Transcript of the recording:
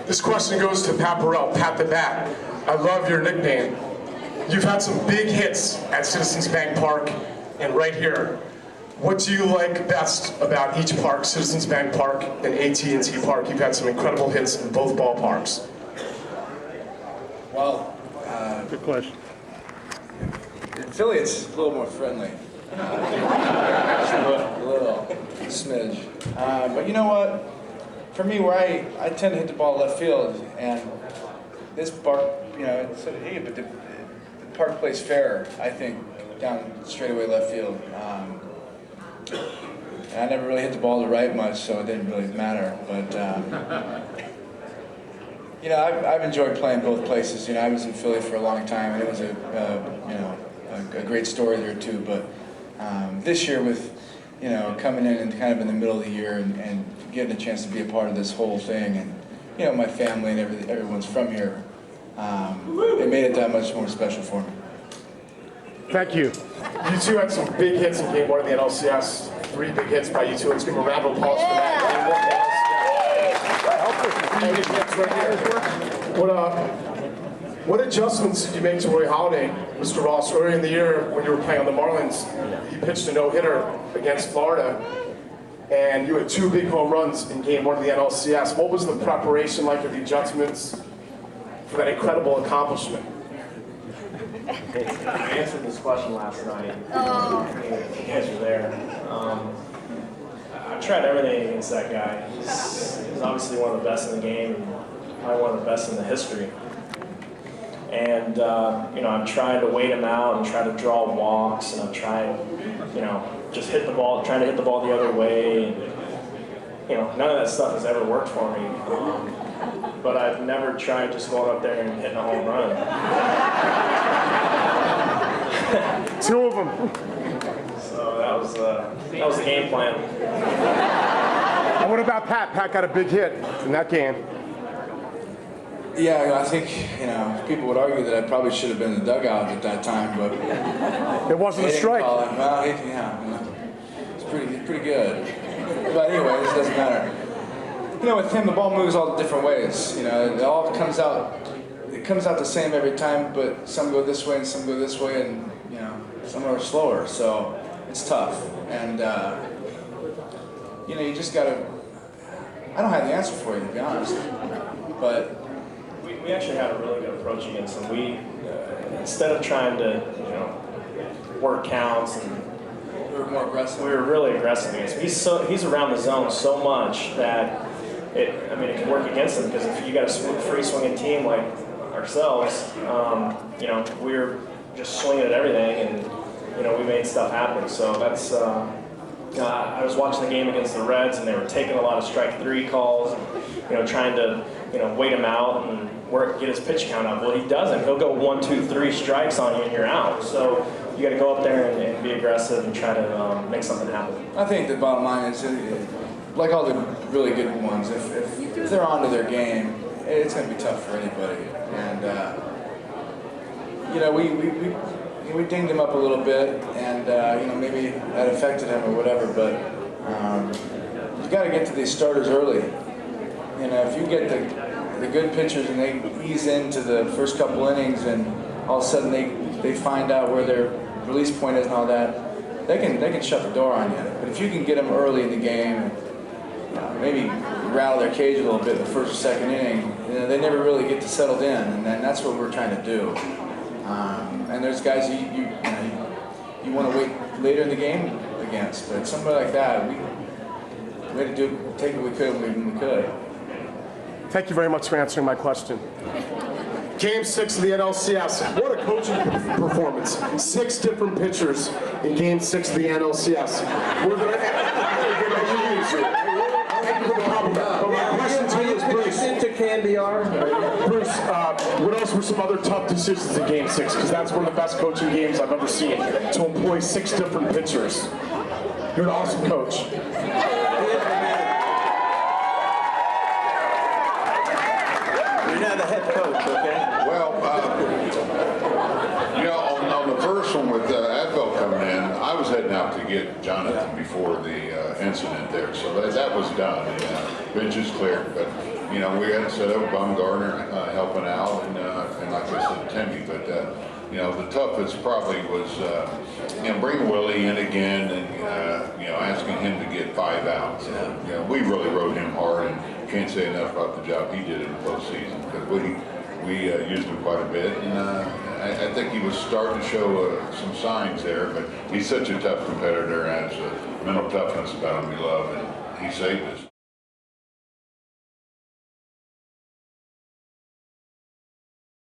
This question goes to Pat Burrell, Pat the Bat. I love your nickname. You've had some big hits at Citizens Bank Park and right here. What do you like best about each park, Citizens Bank Park and AT&T Park? You've had some incredible hits in both ballparks. Well, good question. in Philly, it's a little more friendly. A little smidge. But you know what? For me, where I tend to hit the ball left field, and this park, you know, it's sort of, hey, but the park plays fair, I think, down straightaway left field. And I never really hit the ball to right much, so it didn't really matter. But you know, I've enjoyed playing both places. You know, I was in Philly for a long time, and it was a great story there too. But this year, with coming in and kind of in the middle of the year and getting a chance to be a part of this whole thing, and my family and everyone's from here, it made it that much more special for me. Thank you. You two had some big hits in Game 1 of the NLCS. 3 big hits by you two. Let's give them a round of applause for that. What adjustments did you make to Roy Halladay, Mr. Ross, early in the year when you were playing on the Marlins? He pitched a no-hitter against Florida, and you had 2 big home runs in Game 1 of the NLCS. What was the preparation like, or the adjustments for that incredible accomplishment? I answered this question last night. You guys were there. I tried everything against that guy. He's obviously one of the best in the game, and probably one of the best in the history. And I'm trying to wait him out and try to draw walks, and I'm trying, just trying to hit the ball the other way. And, none of that stuff has ever worked for me. But I've never tried just going up there and hitting a home run. 2 of them. So that was the game plan. And what about Pat? Pat got a big hit in that game. Yeah, I think people would argue that I probably should have been in the dugout at that time, but it wasn't a strike. Well, it's pretty good. But anyway, this doesn't matter. With him, the ball moves all different ways. It all comes out. It comes out the same every time, but some go this way and some go this way, and some are slower. So it's tough, and you just gotta. I don't have the answer for you, to be honest, but. We actually had a really good approach against him. We, instead of trying to, work counts, and we were more aggressive. We were really aggressive against him. He's around the zone so much that it can work against him, because if you got a free swinging team like ourselves, we were just swinging at everything, and we made stuff happen. So that's. I was watching the game against the Reds, and they were taking a lot of strike 3 calls, and, trying to, wait him out and get his pitch count up. Well, he doesn't. He'll go 1, 2, 3 strikes on you, and you're out. So you got to go up there and be aggressive and try to make something happen. I think the bottom line is, like all the really good ones, if they're onto their game, it's going to be tough for anybody. And we dinged him up a little bit, and maybe that affected him or whatever. But you got to get to these starters early. If you get the good pitchers and they ease into the first couple innings, and all of a sudden they find out where their release point is and all that, they can shut the door on you. But if you can get them early in the game, and maybe rattle their cage a little bit in the first or second inning, they never really get settled in, and that's what we're trying to do. And there's guys you want to wait later in the game against, but somebody like that, we had to take what we could when we could. Thank you very much for answering my question. Game 6 of the NLCS. What a coaching performance. 6 different pitchers in Game 6 of the NLCS. We're going to thank you for the compliment. But my question to you is, Bruce, what else were some other tough decisions in Game 6? Because that's one of the best coaching games I've ever seen, to employ 6 different pitchers. You're an awesome coach. The head coach, okay? Well, on the first one with Advil coming in, I was heading out to get Jonathan before the incident there, so that was done. Bench is clear, but you know, we hadn't set up Baumgartner helping out, and like I said, Timmy. But you know, the toughest probably was you know, bringing Willie in again, and you know, asking him to get 5 outs. You know, we really rode him hard, and can't say enough about the job he did in the postseason, because we used him quite a bit, and I think he was starting to show some signs there. But he's such a tough competitor, and has a mental toughness about him we love, and he saved us.